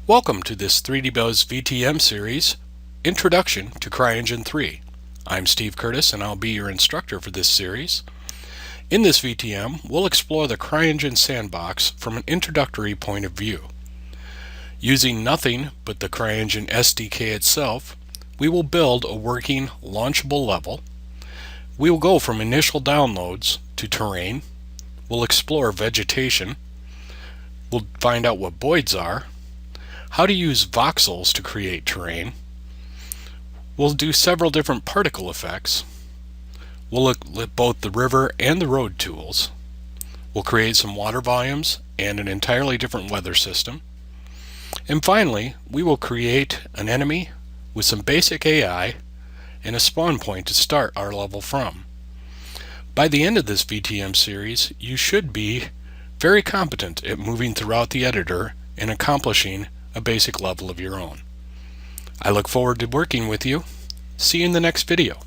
Welcome to this 3DBuzz VTM series, Introduction to Cryengine 3. I'm Steve Curtis and I'll be your instructor for this series. In this VTM, we'll explore the Cryengine sandbox from an introductory point of view. Using nothing but the Cryengine SDK itself, we will build a working, launchable level. We will go from initial downloads to terrain. We'll explore vegetation. We'll find out what voids are, how to use voxels to create terrain. We'll do several different particle effects. We'll look at both the river and the road tools. We'll create some water volumes and an entirely different weather system. And finally, we will create an enemy with some basic AI and a spawn point to start our level from. By the end of this VTM series, you should be very competent at moving throughout the editor and accomplishing a basic level of your own. I look forward to working with you. See you in the next video.